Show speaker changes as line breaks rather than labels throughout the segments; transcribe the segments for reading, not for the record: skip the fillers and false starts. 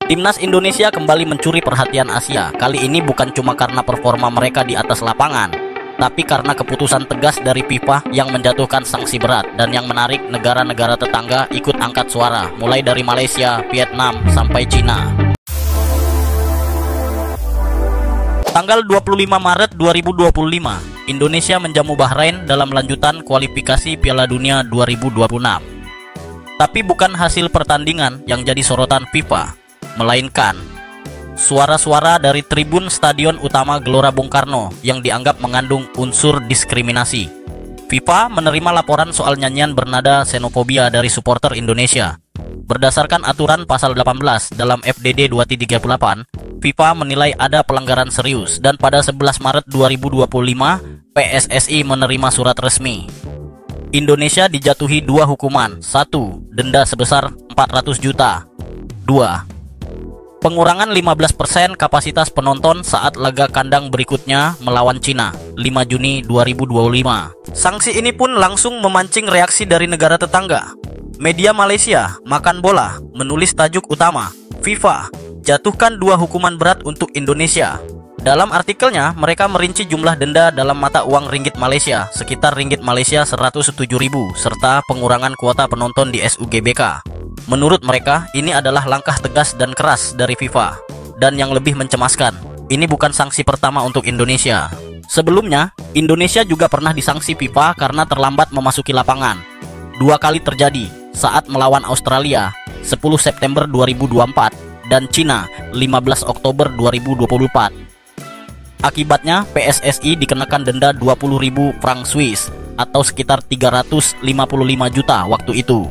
Timnas Indonesia kembali mencuri perhatian Asia. Kali ini bukan cuma karena performa mereka di atas lapangan, tapi karena keputusan tegas dari FIFA yang menjatuhkan sanksi berat. Dan yang menarik, negara-negara tetangga ikut angkat suara, mulai dari Malaysia, Vietnam, sampai Cina. Tanggal 25 Maret 2025, Indonesia menjamu Bahrain dalam lanjutan kualifikasi Piala Dunia 2026. Tapi bukan hasil pertandingan yang jadi sorotan FIFA, melainkan suara-suara dari tribun Stadion Utama Gelora Bung Karno yang dianggap mengandung unsur diskriminasi. FIFA menerima laporan soal nyanyian bernada xenofobia dari supporter Indonesia. Berdasarkan aturan pasal 18 dalam FDD 238, FIFA menilai ada pelanggaran serius dan pada 11 Maret 2025 PSSI menerima surat resmi. Indonesia dijatuhi 2 hukuman. 1. Denda sebesar 400 juta. 2. Pengurangan 15% kapasitas penonton saat laga kandang berikutnya melawan Cina 5 Juni 2025. Sanksi ini pun langsung memancing reaksi dari negara tetangga. Media Malaysia, Makan Bola, menulis tajuk utama, FIFA jatuhkan 2 hukuman berat untuk Indonesia. Dalam artikelnya, mereka merinci jumlah denda dalam mata uang ringgit Malaysia, sekitar ringgit Malaysia 107.000, serta pengurangan kuota penonton di SUGBK. Menurut mereka, ini adalah langkah tegas dan keras dari FIFA. Dan yang lebih mencemaskan, ini bukan sanksi pertama untuk Indonesia. Sebelumnya, Indonesia juga pernah disanksi FIFA karena terlambat memasuki lapangan. 2 kali terjadi, saat melawan Australia, 10 September 2024, dan Cina, 15 Oktober 2024. Akibatnya, PSSI dikenakan denda 20.000 franc Swiss atau sekitar 355 juta waktu itu.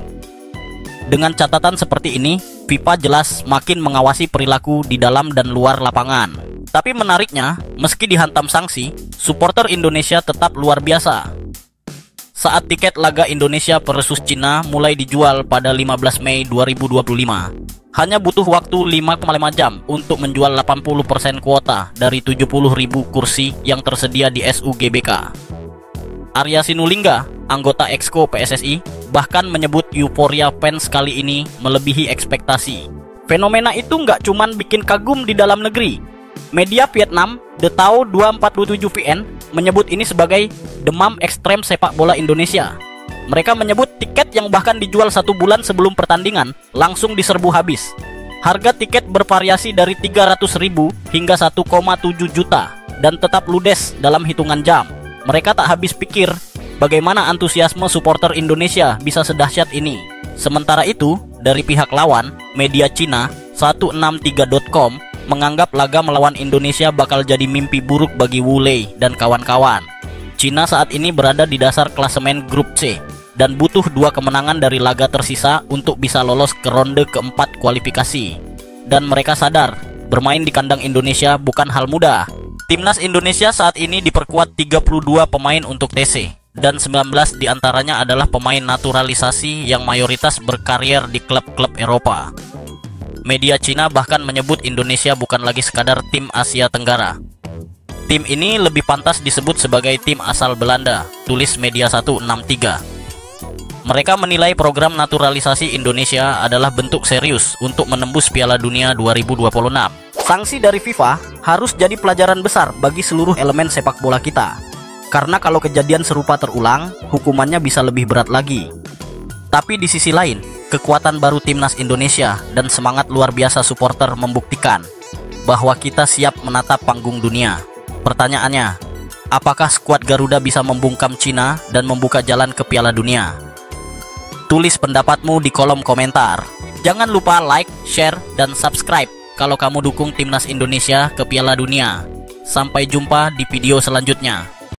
Dengan catatan seperti ini, FIFA jelas makin mengawasi perilaku di dalam dan luar lapangan. Tapi menariknya, meski dihantam sanksi, supporter Indonesia tetap luar biasa. Saat tiket laga Indonesia versus Cina mulai dijual pada 15 Mei 2025, hanya butuh waktu 5,5 jam untuk menjual 80% kuota dari 70.000 kursi yang tersedia di SUGBK. Arya Sinulinga, anggota Exco PSSI, bahkan menyebut euforia fans kali ini melebihi ekspektasi. Fenomena itu nggak cuman bikin kagum di dalam negeri. Media Vietnam, The Tao 247 VN, menyebut ini sebagai demam ekstrem sepak bola Indonesia. Mereka menyebut tiket yang bahkan dijual 1 bulan sebelum pertandingan langsung diserbu habis. Harga tiket bervariasi dari 300.000 hingga 1,7 juta dan tetap ludes dalam hitungan jam. Mereka tak habis pikir bagaimana antusiasme supporter Indonesia bisa sedahsyat ini. Sementara itu, dari pihak lawan, media Cina 163.com menganggap laga melawan Indonesia bakal jadi mimpi buruk bagi Wu Lei dan kawan-kawan. Cina saat ini berada di dasar klasemen grup C dan butuh 2 kemenangan dari laga tersisa untuk bisa lolos ke ronde keempat kualifikasi. Dan mereka sadar, bermain di kandang Indonesia bukan hal mudah. Timnas Indonesia saat ini diperkuat 32 pemain untuk TC, dan 19 diantaranya adalah pemain naturalisasi yang mayoritas berkarier di klub-klub Eropa. Media Cina bahkan menyebut Indonesia bukan lagi sekadar tim Asia Tenggara. Tim ini lebih pantas disebut sebagai tim asal Belanda, tulis Media 163. Mereka menilai program naturalisasi Indonesia adalah bentuk serius untuk menembus Piala Dunia 2026. Sanksi dari FIFA harus jadi pelajaran besar bagi seluruh elemen sepak bola kita. Karena kalau kejadian serupa terulang, hukumannya bisa lebih berat lagi. Tapi di sisi lain, kekuatan baru Timnas Indonesia dan semangat luar biasa supporter membuktikan bahwa kita siap menatap panggung dunia. Pertanyaannya, apakah skuad Garuda bisa membungkam Cina dan membuka jalan ke Piala Dunia? Tulis pendapatmu di kolom komentar. Jangan lupa like, share, dan subscribe kalau kamu dukung Timnas Indonesia ke Piala Dunia. Sampai jumpa di video selanjutnya.